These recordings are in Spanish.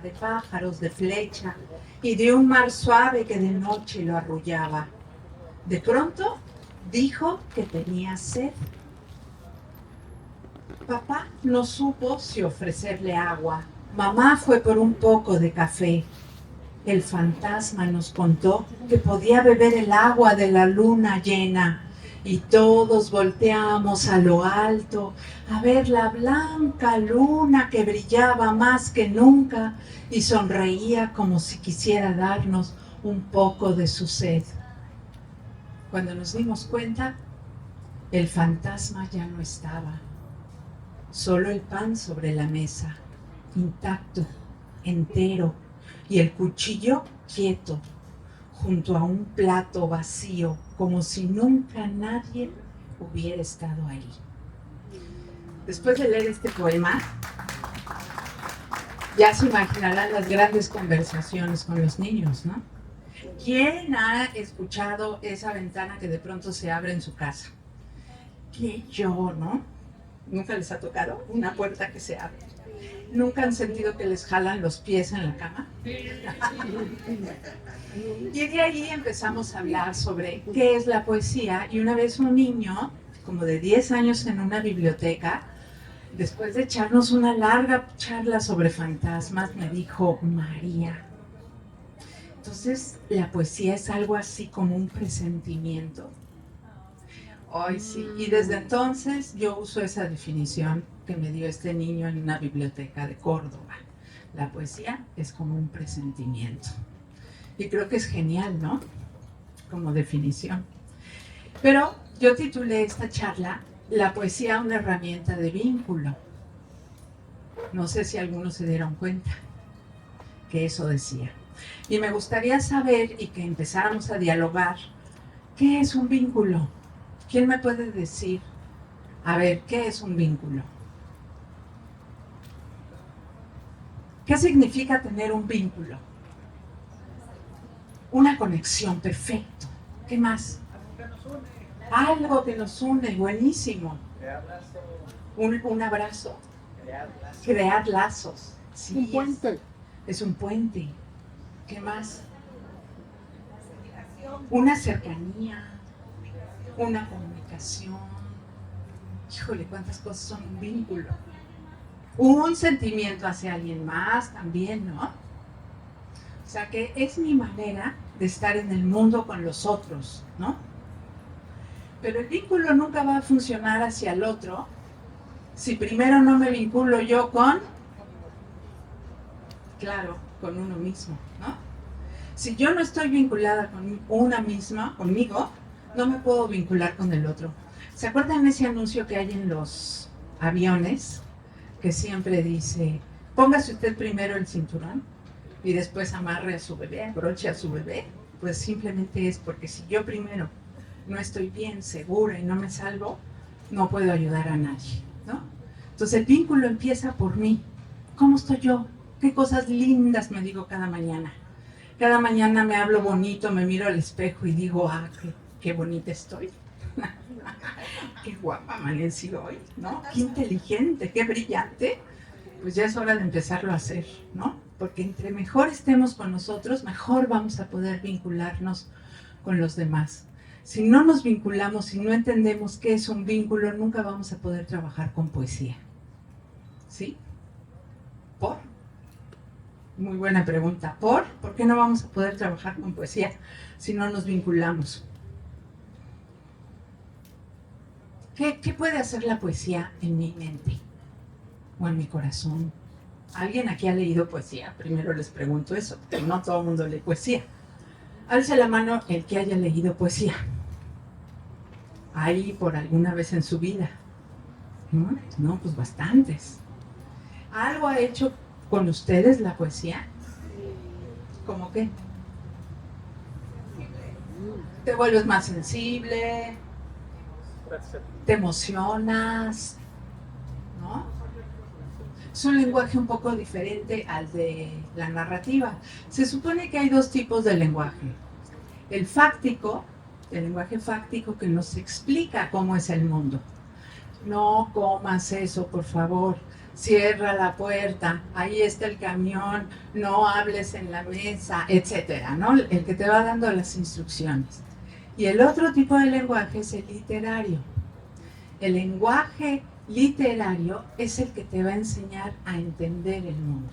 de pájaros, de flecha y de un mar suave que de noche lo arrullaba. De pronto dijo que tenía sed. Papá no supo si ofrecerle agua. Mamá fue por un poco de café. El fantasma nos contó que podía beber el agua de la luna llena y todos volteamos a lo alto a ver la blanca luna que brillaba más que nunca y sonreía como si quisiera darnos un poco de su sed. Cuando nos dimos cuenta, el fantasma ya no estaba. Solo el pan sobre la mesa, intacto, entero, y el cuchillo quieto, junto a un plato vacío, como si nunca nadie hubiera estado ahí. Después de leer este poema, ya se imaginarán las grandes conversaciones con los niños, ¿no? ¿Quién ha escuchado esa ventana que de pronto se abre en su casa? Que yo, ¿no? ¿Nunca les ha tocado una puerta que se abre? ¿Nunca han sentido que les jalan los pies en la cama? Y de ahí empezamos a hablar sobre qué es la poesía. Y una vez un niño, como de 10 años en una biblioteca, después de echarnos una larga charla sobre fantasmas, me dijo: María, entonces la poesía es algo así como un presentimiento. Ay, sí. Y desde entonces yo uso esa definición que me dio este niño en una biblioteca de Córdoba. La poesía es como un presentimiento. Y creo que es genial, ¿no? Como definición. Pero yo titulé esta charla La poesía, una herramienta de vínculo. No sé si algunos se dieron cuenta que eso decía. Y me gustaría saber y que empezáramos a dialogar, ¿qué es un vínculo? ¿Quién me puede decir, a ver, qué es un vínculo? ¿Qué significa tener un vínculo? Una conexión, perfecto. ¿Qué más? Algo que nos une, buenísimo. Un abrazo. Crear lazos. Sí, un puente. Es un puente. ¿Qué más? Una cercanía. Una comunicación. Híjole, cuántas cosas son un vínculo. Un sentimiento hacia alguien más también, ¿no? O sea que es mi manera de estar en el mundo con los otros, ¿no? Pero el vínculo nunca va a funcionar hacia el otro si primero no me vinculo yo con, claro, con uno mismo, ¿no? Si yo no estoy vinculada con una misma, conmigo, no me puedo vincular con el otro. ¿Se acuerdan ese anuncio que hay en los aviones que siempre dice: póngase usted primero el cinturón y después amarre a su bebé, abroche a su bebé? Pues simplemente es porque si yo primero no estoy bien, segura y no me salvo, no puedo ayudar a nadie, ¿no? Entonces el vínculo empieza por mí. ¿Cómo estoy yo? ¿Qué cosas lindas me digo cada mañana? Cada mañana me hablo bonito, me miro al espejo y digo: ah, qué bonita estoy. Qué guapa amanecí hoy, ¿no? Qué inteligente, qué brillante. Pues ya es hora de empezarlo a hacer, ¿no? Porque entre mejor estemos con nosotros, mejor vamos a poder vincularnos con los demás. Si no nos vinculamos, si no entendemos qué es un vínculo, nunca vamos a poder trabajar con poesía. ¿Sí? ¿Por? Muy buena pregunta. ¿Por? ¿Por qué no vamos a poder trabajar con poesía si no nos vinculamos? ¿Qué puede hacer la poesía en mi mente o en mi corazón? ¿Alguien aquí ha leído poesía? Primero les pregunto eso, porque no todo el mundo lee poesía. Alce la mano el que haya leído poesía. Ahí por alguna vez en su vida. ¿No? No, pues bastantes. ¿Algo ha hecho con ustedes la poesía? ¿Cómo qué? Te vuelves más sensible, te emocionas, ¿no? Es un lenguaje un poco diferente al de la narrativa. Se supone que hay dos tipos de lenguaje. El fáctico, el lenguaje fáctico que nos explica cómo es el mundo. No comas eso, por favor. cierra la puerta, ahí está el camión, no hables en la mesa, etcétera, ¿no? El que te va dando las instrucciones. Y el otro tipo de lenguaje es el literario. El lenguaje literario es el que te va a enseñar a entender el mundo.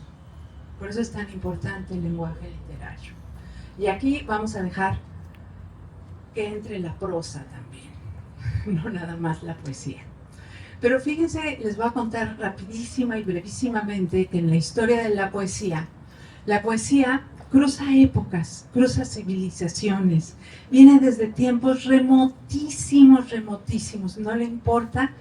Por eso es tan importante el lenguaje literario. Y aquí vamos a dejar que entre la prosa también, no nada más la poesía. Pero fíjense, les voy a contar rapidísima y brevísimamente que en la historia de la poesía cruza épocas, cruza civilizaciones, viene desde tiempos remotísimos, remotísimos, no le importa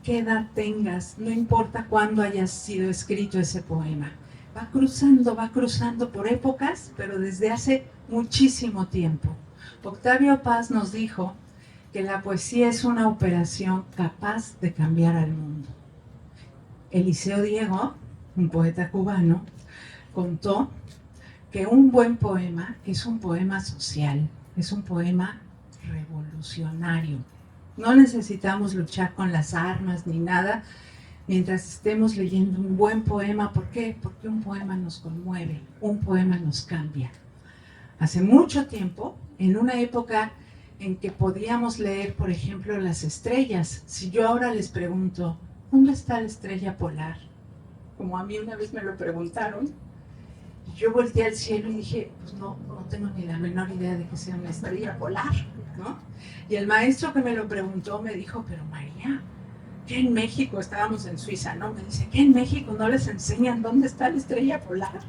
qué edad tengas, no importa cuándo haya sido escrito ese poema. Va cruzando por épocas, pero desde hace muchísimo tiempo. Octavio Paz nos dijo que la poesía es una operación capaz de cambiar al mundo. Eliseo Diego, un poeta cubano, contó que un buen poema es un poema social, es un poema revolucionario. No necesitamos luchar con las armas ni nada mientras estemos leyendo un buen poema. ¿Por qué? Porque un poema nos conmueve, un poema nos cambia. Hace mucho tiempo, en una época en que podíamos leer, por ejemplo, las estrellas, si yo ahora les pregunto, ¿dónde está la estrella polar? Como a mí una vez me lo preguntaron, yo volteé al cielo y dije, pues no tengo ni la menor idea de que sea una estrella polar, ¿no? Y el maestro que me lo preguntó me dijo, pero María, ¿qué en México? Estábamos en Suiza, ¿no? Me dice, ¿qué en México no les enseñan dónde está la estrella polar?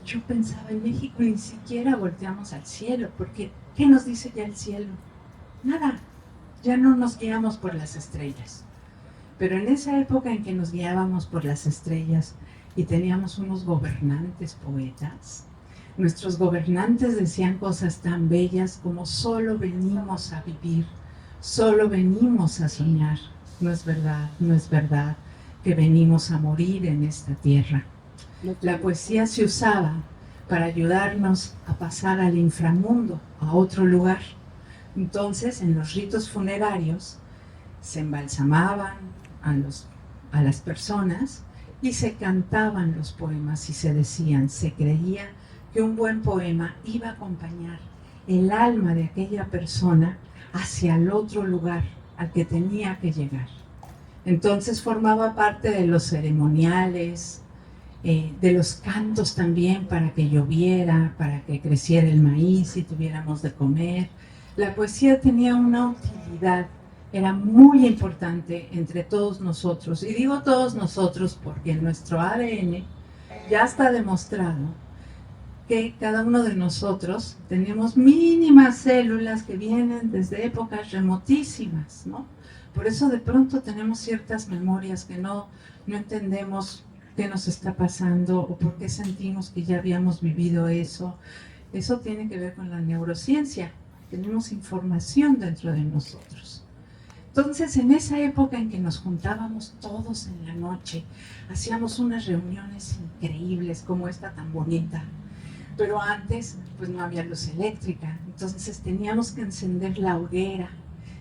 Y yo pensaba, en México ni siquiera volteamos al cielo, porque ¿qué nos dice ya el cielo? Nada, ya no nos guiamos por las estrellas. Pero en esa época en que nos guiábamos por las estrellas y teníamos unos gobernantes poetas, nuestros gobernantes decían cosas tan bellas como solo venimos a vivir, solo venimos a soñar. No es verdad que venimos a morir en esta tierra. La poesía se usaba para ayudarnos a pasar al inframundo, a otro lugar. Entonces, en los ritos funerarios, se embalsamaban a las personas y se cantaban los poemas y se decían, se creía que un buen poema iba a acompañar el alma de aquella persona hacia el otro lugar al que tenía que llegar. Entonces formaba parte de los ceremoniales, de los cantos también para que lloviera, para que creciera el maíz y tuviéramos de comer. La poesía tenía una utilidad, era muy importante entre todos nosotros. Y digo todos nosotros porque en nuestro ADN ya está demostrado que cada uno de nosotros tenemos mínimas células que vienen desde épocas remotísimas, ¿no? Por eso de pronto tenemos ciertas memorias que no entendemos qué nos está pasando o por qué sentimos que ya habíamos vivido eso. Eso tiene que ver con la neurociencia. Tenemos información dentro de nosotros. Entonces, en esa época en que nos juntábamos todos en la noche, hacíamos unas reuniones increíbles como esta tan bonita. Pero antes, pues no había luz eléctrica, entonces teníamos que encender la hoguera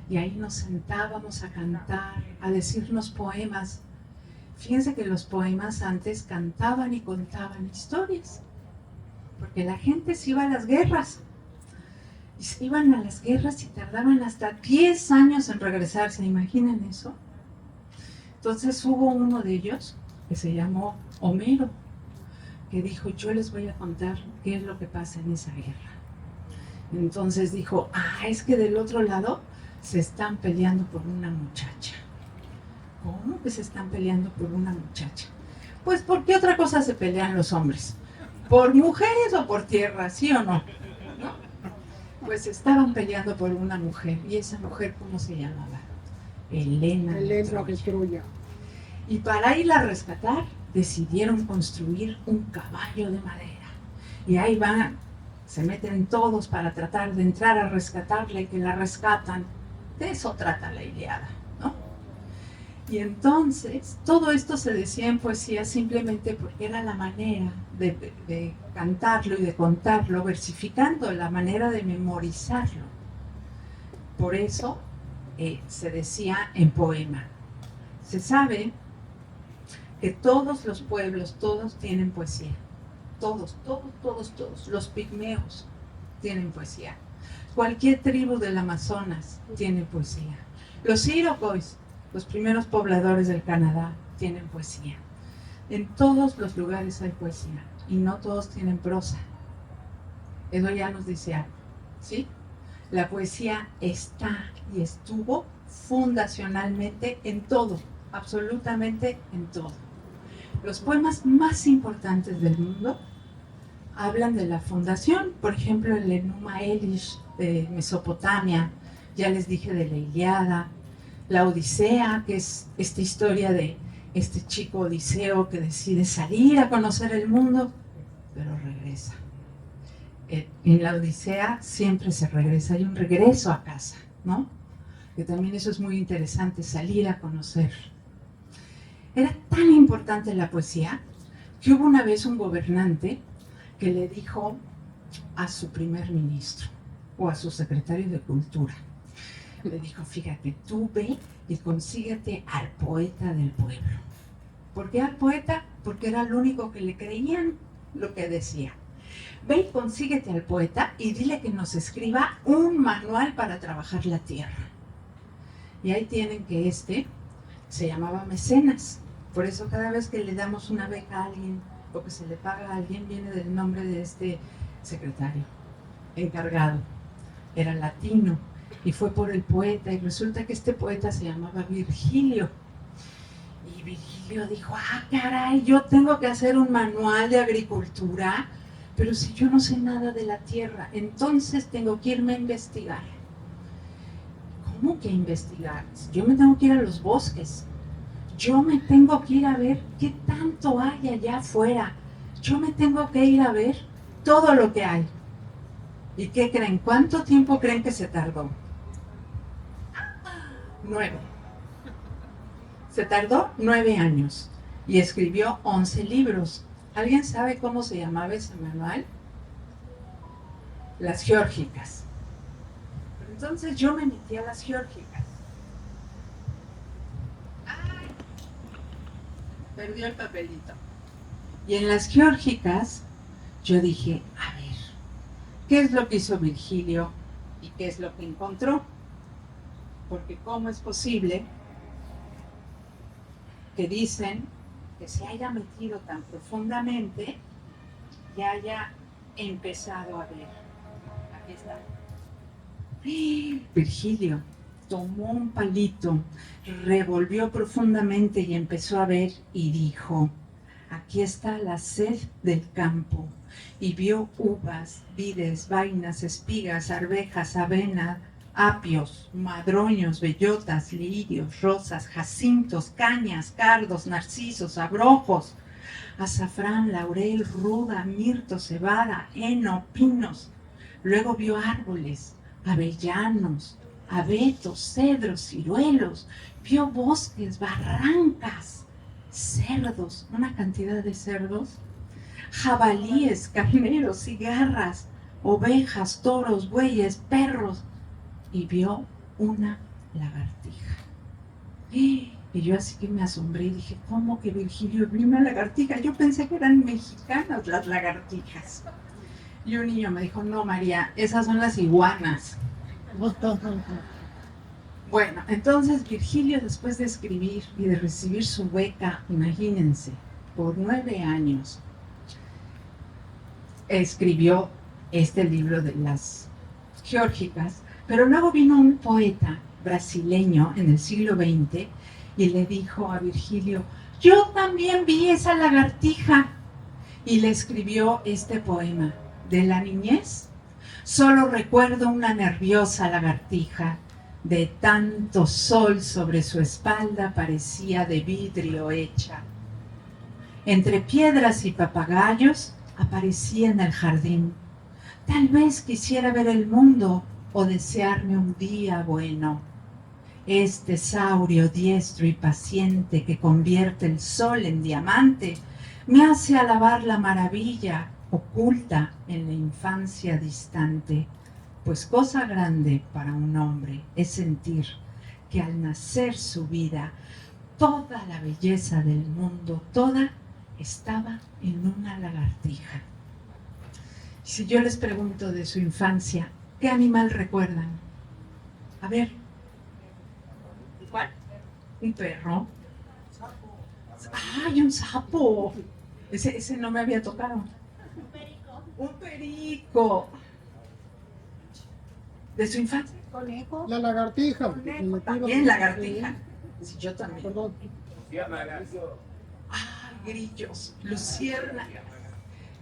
y ahí nos sentábamos a cantar, a decirnos poemas. Fíjense que los poemas antes cantaban y contaban historias, porque la gente se iba a las guerras. Y se iban a las guerras y tardaban hasta 10 años en regresar, ¿se imaginan eso? Entonces hubo uno de ellos que se llamó Homero, que dijo, yo les voy a contar qué es lo que pasa en esa guerra. Entonces dijo, es que del otro lado se están peleando por una muchacha. ¿Cómo que se están peleando por una muchacha? Pues ¿por qué otra cosa se pelean los hombres? ¿Por mujeres o por tierra, sí o no? ¿No? Pues estaban peleando por una mujer. ¿Y esa mujer cómo se llamaba? Helena de Troya. Y para irla a rescatar, decidieron construir un caballo de madera. Y ahí van, se meten todos para tratar de entrar a rescatarla y que la rescatan. De eso trata la Ilíada, ¿no? Y entonces, todo esto se decía en poesía simplemente porque era la manera de cantarlo y de contarlo, versificando, la manera de memorizarlo. Por eso se decía en poema. Se sabe que todos los pueblos, todos tienen poesía. Todos, todos, todos, todos. Los pigmeos tienen poesía. Cualquier tribu del Amazonas tiene poesía. Los Iroquois, los primeros pobladores del Canadá, tienen poesía. En todos los lugares hay poesía y no todos tienen prosa. Eso ya nos dice algo, ¿sí? La poesía está y estuvo fundacionalmente en todo, absolutamente en todo. Los poemas más importantes del mundo hablan de la fundación, por ejemplo, el Enuma Elish de Mesopotamia, ya les dije de la Ilíada, la Odisea, que es esta historia de este chico Odiseo que decide salir a conocer el mundo, pero regresa. En la Odisea siempre se regresa, hay un regreso a casa, ¿no? Que también eso es muy interesante, salir a conocer. Era tan importante la poesía que hubo una vez un gobernante que le dijo a su primer ministro o a su secretario de Cultura, le dijo, fíjate, tú ve y consíguete al poeta del pueblo. ¿Por qué al poeta? Porque era el único que le creían lo que decía. Ve y consíguete al poeta y dile que nos escriba un manual para trabajar la tierra. Y ahí tienen que se llamaba mecenas. Por eso cada vez que le damos una beca a alguien o que se le paga a alguien, viene del nombre de este secretario encargado. Era latino y fue por el poeta, y resulta que este poeta se llamaba Virgilio. Y Virgilio dijo, caray, yo tengo que hacer un manual de agricultura, pero si yo no sé nada de la tierra, entonces tengo que irme a investigar. ¿Cómo que investigar? Yo me tengo que ir a los bosques. Yo me tengo que ir a ver qué tanto hay allá afuera. Yo me tengo que ir a ver todo lo que hay. ¿Y qué creen? ¿Cuánto tiempo creen que se tardó? 9. Se tardó 9 años y escribió 11 libros. ¿Alguien sabe cómo se llamaba ese manual? Las Geórgicas. Entonces yo me metí a las Geórgicas. ¡Ay! Perdió el papelito. Y en las Geórgicas yo dije, a ver, ¿qué es lo que hizo Virgilio y qué es lo que encontró? Porque ¿cómo es posible que dicen que se haya metido tan profundamente y haya empezado a ver? Aquí está. Virgilio tomó un palito, revolvió profundamente y empezó a ver y dijo, aquí está la sed del campo. Y vio uvas, vides, vainas, espigas, arvejas, avena, apios, madroños, bellotas, lirios, rosas, jacintos, cañas, cardos, narcisos, abrojos, azafrán, laurel, ruda, mirto, cebada, heno, pinos. Luego vio árboles, avellanos, abetos, cedros, ciruelos. Vio bosques, barrancas, cerdos, una cantidad de cerdos, jabalíes, carneros, cigarras, ovejas, toros, bueyes, perros. Y vio una lagartija. Y yo así que me asombré y dije, ¿cómo que Virgilio vio una lagartija? Yo pensé que eran mexicanas las lagartijas. Y un niño me dijo, no, María, esas son las iguanas. Bueno, entonces Virgilio, después de escribir y de recibir su beca, imagínense, por 9 años, escribió este libro de las Geórgicas, pero luego vino un poeta brasileño en el siglo XX y le dijo a Virgilio, yo también vi esa lagartija, y le escribió este poema. De la niñez, solo recuerdo una nerviosa lagartija, de tanto sol sobre su espalda parecía de vidrio hecha. Entre piedras y papagayos aparecía en el jardín. Tal vez quisiera ver el mundo o desearme un día bueno. Este saurio diestro y paciente que convierte el sol en diamante me hace alabar la maravilla oculta en la infancia distante, pues cosa grande para un hombre es sentir que al nacer su vida toda la belleza del mundo, toda, estaba en una lagartija. Si yo les pregunto de su infancia, ¿qué animal recuerdan? A ver. ¿Cuál? ¿Un perro? ¡Ay, un sapo! Ese no me había tocado. Un perico. Un perico. ¿De su infancia? Conejo. La lagartija. Conejo. También lagartija. Sí, yo también. Perdón. ¡Ay, grillos! Luciérnagas.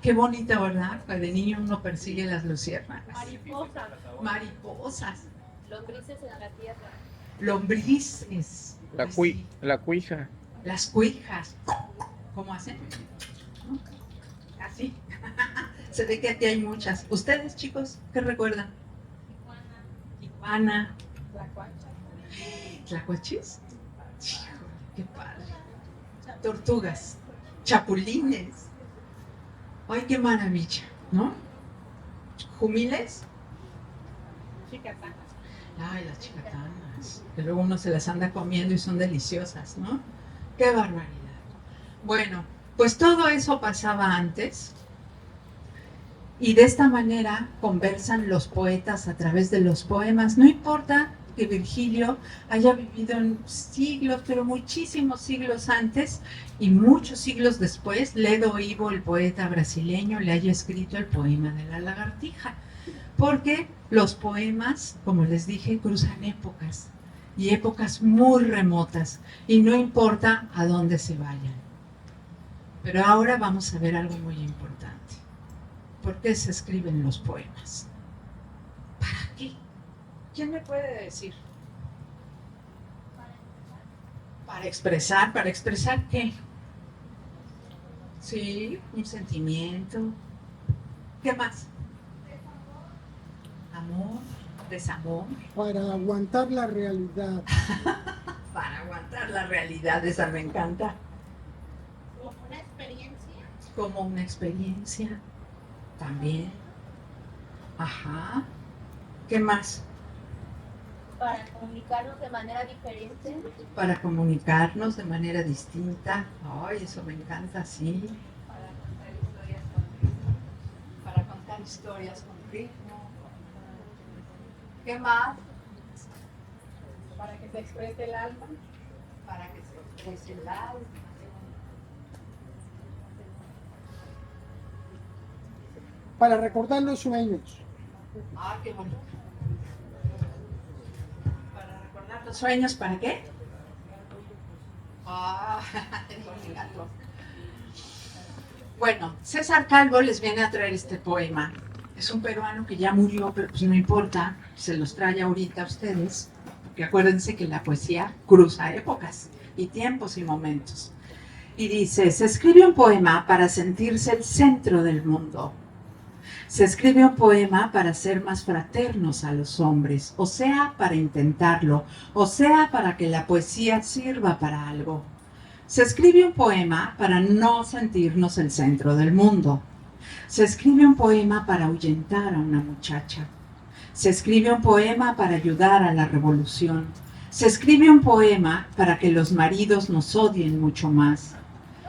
Qué bonita, ¿verdad? Que de niño uno persigue las luciérnagas. Mariposa. Mariposas. Lombrices en la tierra. Lombrices. La cuija. Las cuijas. ¿Cómo hacen? Así. Se ve que aquí hay muchas. ¿Ustedes, chicos, qué recuerdan? Iguana. ¿Tlacuachis? Híjole, qué padre. Tortugas. Chapulines. Ay, qué maravilla, ¿no? Jumiles. Chicatanas. Ay, las chicatanas. Que luego uno se las anda comiendo y son deliciosas, ¿no? ¡Qué barbaridad! Bueno, pues todo eso pasaba antes. Y de esta manera conversan los poetas a través de los poemas. No importa que Virgilio haya vivido en siglos, pero muchísimos siglos antes y muchos siglos después, Ledo Ivo, el poeta brasileño, le haya escrito el poema de la lagartija. Porque los poemas, como les dije, cruzan épocas y épocas muy remotas y no importa a dónde se vayan. Pero ahora vamos a ver algo muy importante. ¿Por qué se escriben los poemas? ¿Para qué? ¿Quién me puede decir? Para expresar. ¿Para expresar qué? Sí, un sentimiento. ¿Qué más? Amor, desamor. Para aguantar la realidad. Para aguantar la realidad, esa me encanta. Como una experiencia. Como una experiencia, también. Ajá. ¿Qué más? Para comunicarnos de manera diferente. Para comunicarnos de manera distinta. Ay, eso me encanta, sí. Para contar historias con ritmo. Para contar historias con ritmo. ¿Qué más? Para que se exprese el alma. Para que se exprese el alma. Para recordar los sueños. Ah, qué bonito. Para recordar los sueños, ¿para qué? Ah, mi gato. Bueno, César Calvo les viene a traer este poema. Es un peruano que ya murió, pero pues no importa, se los trae ahorita a ustedes, porque acuérdense que la poesía cruza épocas y tiempos y momentos. Y dice, se escribe un poema para sentirse el centro del mundo. Se escribe un poema para ser más fraternos a los hombres, o sea, para intentarlo, o sea, para que la poesía sirva para algo. Se escribe un poema para no sentirnos el centro del mundo. Se escribe un poema para ahuyentar a una muchacha. Se escribe un poema para ayudar a la revolución. Se escribe un poema para que los maridos nos odien mucho más.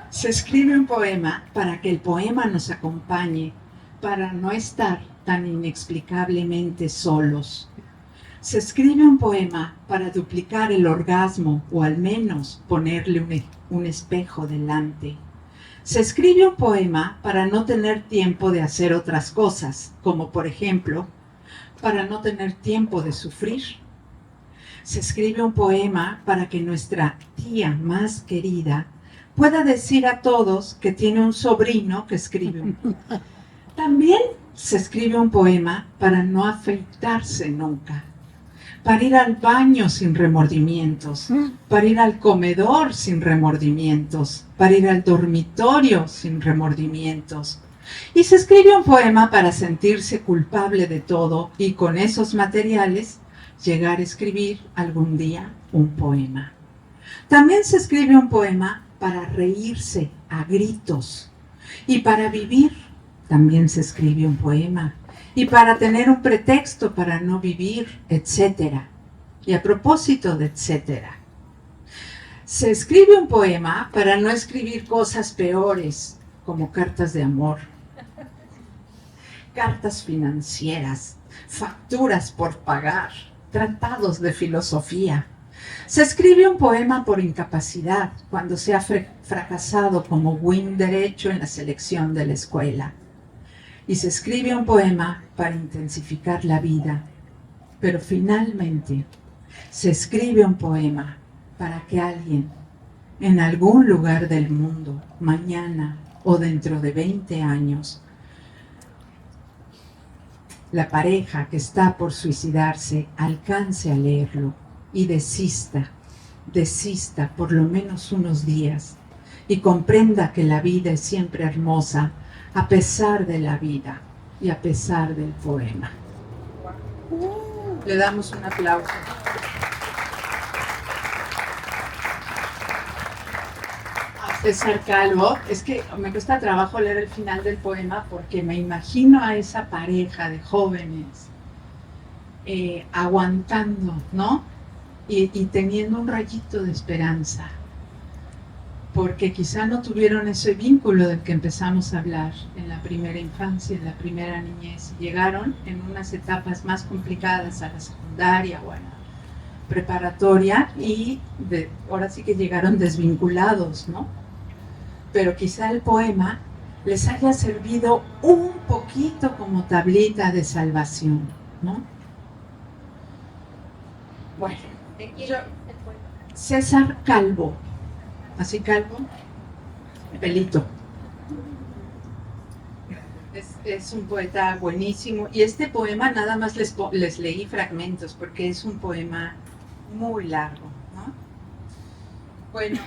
Se escribe un poema para que el poema nos acompañe, para no estar tan inexplicablemente solos. Se escribe un poema para duplicar el orgasmo o al menos ponerle un espejo delante. Se escribe un poema para no tener tiempo de hacer otras cosas, como por ejemplo, para no tener tiempo de sufrir. Se escribe un poema para que nuestra tía más querida pueda decir a todos que tiene un sobrino que escribe un poema. También se escribe un poema para no afeitarse nunca, para ir al baño sin remordimientos, para ir al comedor sin remordimientos, para ir al dormitorio sin remordimientos. Y se escribe un poema para sentirse culpable de todo y con esos materiales llegar a escribir algún día un poema. También se escribe un poema para reírse a gritos y para vivir. También se escribe un poema y para tener un pretexto para no vivir, etc. Y a propósito de etcétera, Se escribe un poema para no escribir cosas peores, como cartas de amor, cartas financieras, facturas por pagar, tratados de filosofía. Se escribe un poema por incapacidad, cuando se ha fracasado como win derecho en la selección de la escuela. Y se escribe un poema para intensificar la vida. Pero finalmente, se escribe un poema para que alguien, en algún lugar del mundo, mañana o dentro de 20 años, la pareja que está por suicidarse alcance a leerlo y desista por lo menos unos días y comprenda que la vida es siempre hermosa a pesar de la vida y a pesar del poema. Le damos un aplauso. A César Calvo, es que me cuesta trabajo leer el final del poema porque me imagino a esa pareja de jóvenes aguantando, ¿no? Y teniendo un rayito de esperanza, porque quizá no tuvieron ese vínculo del que empezamos a hablar en la primera infancia, en la primera niñez, y llegaron en unas etapas más complicadas a la secundaria o a la preparatoria y ahora sí que llegaron desvinculados, ¿no? Pero quizá el poema les haya servido un poquito como tablita de salvación, ¿no? Bueno, César Calvo, así Calvo, pelito. Es un poeta buenísimo y este poema nada más les leí fragmentos porque es un poema muy largo, ¿no? Bueno,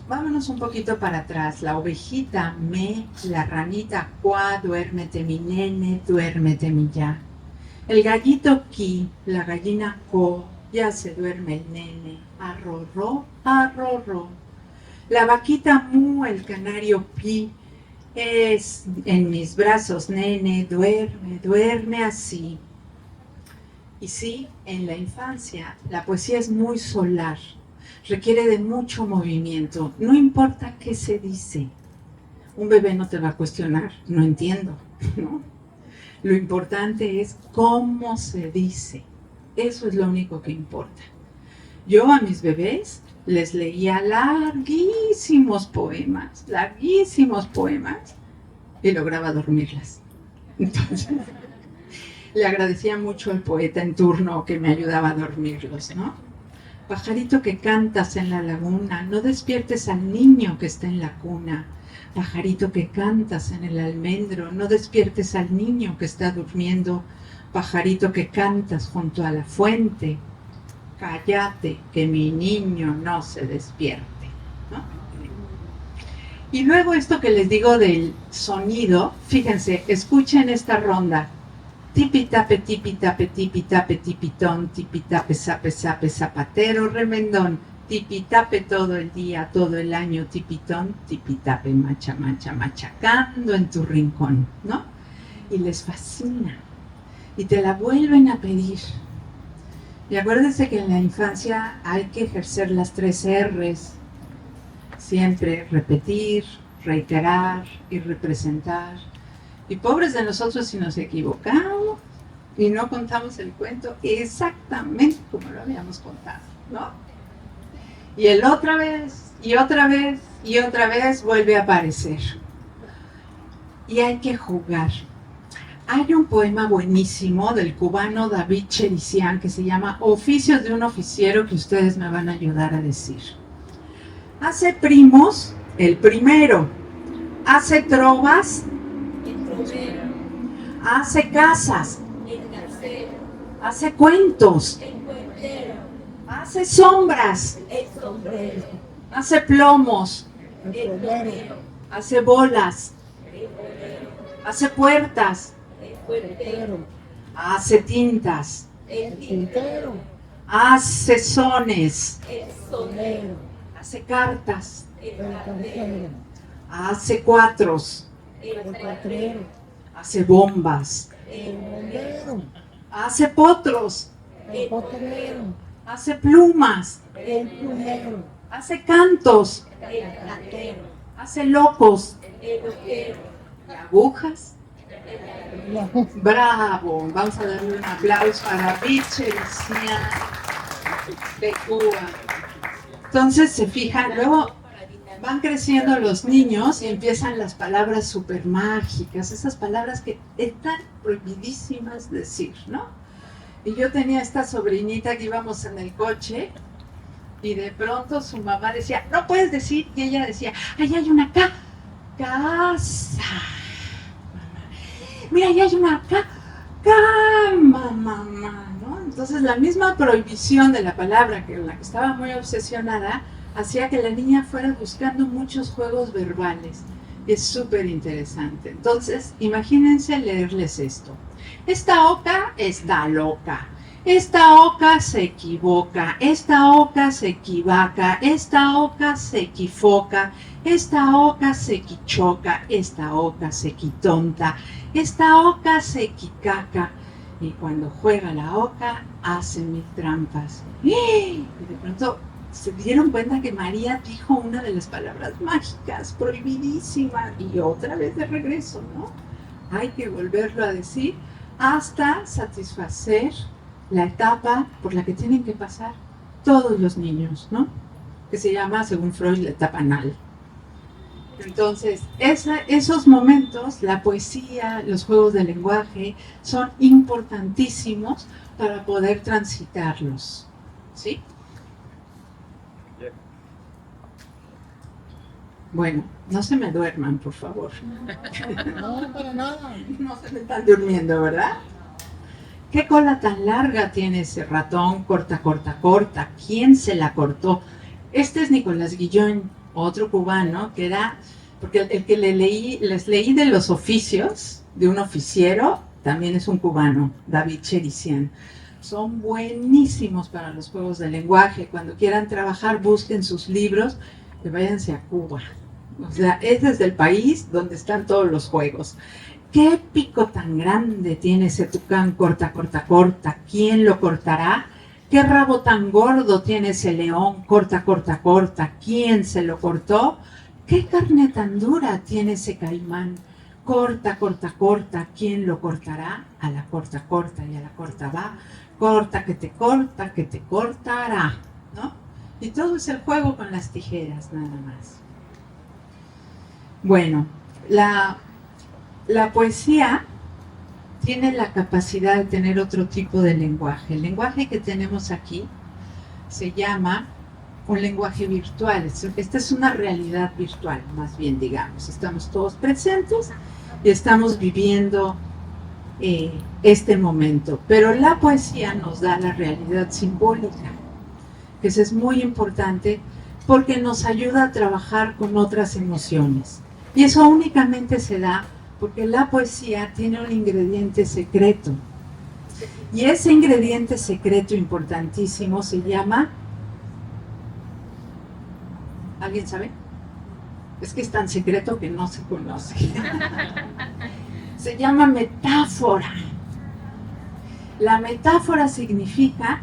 vámonos un poquito para atrás. La ovejita me, la ranita cuá, duérmete mi nene, duérmete mi ya. El gallito qui, la gallina co, ya se duerme el nene, arrorró, arrorró. La vaquita mu, el canario pi, es en mis brazos nene, duerme, duerme así. Y sí, en la infancia la poesía es muy solar, requiere de mucho movimiento, no importa qué se dice. Un bebé no te va a cuestionar, no entiendo, ¿no? Lo importante es cómo se dice, eso es lo único que importa. Yo a mis bebés les leía larguísimos poemas, y lograba dormirlas. Entonces, le agradecía mucho al poeta en turno que me ayudaba a dormirlos, ¿no? Pajarito que cantas en la laguna, no despiertes al niño que está en la cuna. Pajarito que cantas en el almendro, no despiertes al niño que está durmiendo. Pajarito que cantas junto a la fuente, cállate que mi niño no se despierte, ¿no? Y luego esto que les digo del sonido, fíjense, escuchen esta ronda. Tipi tape, tipitón, tipi tape, sape, sape, zapatero, remendón. Tipi tape todo el día, todo el año, tipitón, tipi tape, macha, macha, machacando en tu rincón, ¿no? Y les fascina. Y te la vuelven a pedir. Y acuérdense que en la infancia hay que ejercer las 3 R's. Siempre repetir, reiterar y representar. Y pobres de nosotros si nos equivocamos y no contamos el cuento exactamente como lo habíamos contado, ¿no? Y él otra vez, y otra vez, y otra vez vuelve a aparecer. Y hay que jugar. Hay un poema buenísimo del cubano David Chericián que se llama Oficios de un oficiero, que ustedes me van a ayudar a decir. Hace primos, el primero. Hace trovas, el trovero. Hace casas, el casero. Hace cuentos, el cuentero. Hace sombras, el sombrero. Hace plomos, el plomero. Hace bolas, el bolero. Hace puertas, el puertero. Hace tintas, el tintero. Hace sones, el sonero. Hace cartas, el cartero. Hace cuatros, el cuatrero. Hace bombas, el bombero. Hace potros, el potrero. Hace plumas, el plumero. hace cantos, el platero, hace locos, el elotero, y agujas. La- Bravo, vamos a darle un aplauso a la Vichelician de Cuba. Entonces se fijan, luego van creciendo los niños y empiezan las palabras súper mágicas, esas palabras que están prohibidísimas decir, ¿no? Y yo tenía esta sobrinita que íbamos en el coche y de pronto su mamá decía, no puedes decir, y ella decía, ahí hay una casa. Mira, ahí hay una cama, mamá, ¿no? Entonces la misma prohibición de la palabra que la que estaba muy obsesionada hacía que la niña fuera buscando muchos juegos verbales. Es súper interesante. Entonces, imagínense leerles esto. Esta oca está loca. Esta oca se equivoca. Esta oca se equivaca. Esta oca se equifoca. Esta oca se equichoca. Esta oca se equitonta. Esta oca se equicaca. Y cuando juega la oca, hace mil trampas. Y de pronto se dieron cuenta que María dijo una de las palabras mágicas, prohibidísima, y otra vez de regreso, ¿no? Hay que volverlo a decir hasta satisfacer la etapa por la que tienen que pasar todos los niños, ¿no? Que se llama, según Freud, la etapa anal. Entonces, esos momentos, la poesía, los juegos de lenguaje, son importantísimos para poder transitarlos, ¿sí? Bueno, no se me duerman, por favor. No, para nada. No se me están durmiendo, ¿verdad? ¿Qué cola tan larga tiene ese ratón? Corta, corta, corta. ¿Quién se la cortó? Este es Nicolás Guillón, otro cubano, que era, porque el que les leí de los oficios, de un oficiero, también es un cubano, David Cherician. Son buenísimos para los juegos de lenguaje. Cuando quieran trabajar, busquen sus libros y váyanse a Cuba. O sea, ese es el país donde están todos los juegos. ¿Qué pico tan grande tiene ese tucán? Corta, corta, corta. ¿Quién lo cortará? ¿Qué rabo tan gordo tiene ese león? Corta, corta, corta. ¿Quién se lo cortó? ¿Qué carne tan dura tiene ese caimán? Corta, corta, corta. ¿Quién lo cortará? A la corta, corta y a la corta va. Corta, que te cortará, ¿no? Y todo es el juego con las tijeras, nada más. Bueno, la poesía tiene la capacidad de tener otro tipo de lenguaje. El lenguaje que tenemos aquí se llama un lenguaje virtual. Esta es una realidad virtual, más bien, digamos. Estamos todos presentes y estamos viviendo este momento. Pero la poesía nos da la realidad simbólica, que eso es muy importante porque nos ayuda a trabajar con otras emociones. Y eso únicamente se da porque la poesía tiene un ingrediente secreto. Y ese ingrediente secreto importantísimo se llama... ¿Alguien sabe? Es que es tan secreto que no se conoce. Se llama metáfora. La metáfora significa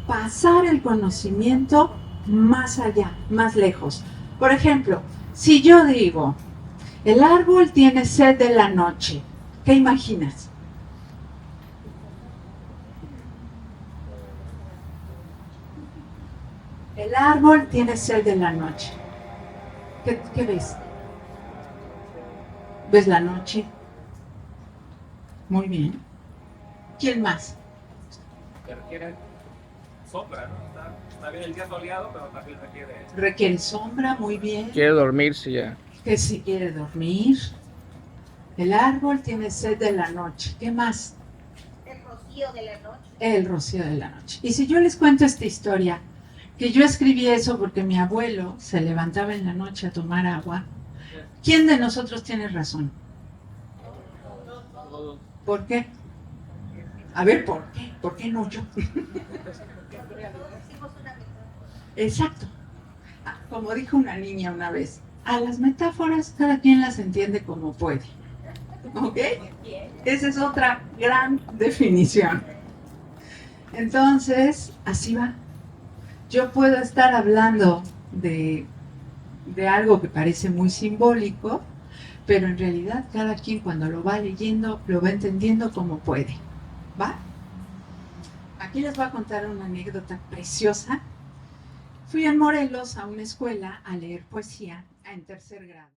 pasar el conocimiento más allá, más lejos. Por ejemplo, si yo digo, el árbol tiene sed de la noche, ¿qué imaginas? El árbol tiene sed de la noche. ¿Qué ves? ¿Ves la noche? Muy bien. ¿Quién más? Que requiere sombra, ¿no? Está bien el día soleado, pero también requiere... Requiere sombra, muy bien. Quiere dormirse ya. Que si quiere dormir. El árbol tiene sed de la noche. ¿Qué más? el rocío de la noche. El rocío de la noche. Y si yo les cuento esta historia, que yo escribí eso porque mi abuelo se levantaba en la noche a tomar agua, ¿quién de nosotros tiene razón? ¿Por qué? A ver, ¿por qué? ¿Por qué no yo? Exacto. Como dijo una niña una vez, a las metáforas cada quien las entiende como puede. ¿Ok? Esa es otra gran definición. Entonces, así va. Yo puedo estar hablando de algo que parece muy simbólico, pero en realidad cada quien cuando lo va leyendo lo va entendiendo como puede. ¿Va? Aquí les voy a contar una anécdota preciosa. Fui en Morelos a una escuela a leer poesía en tercer grado.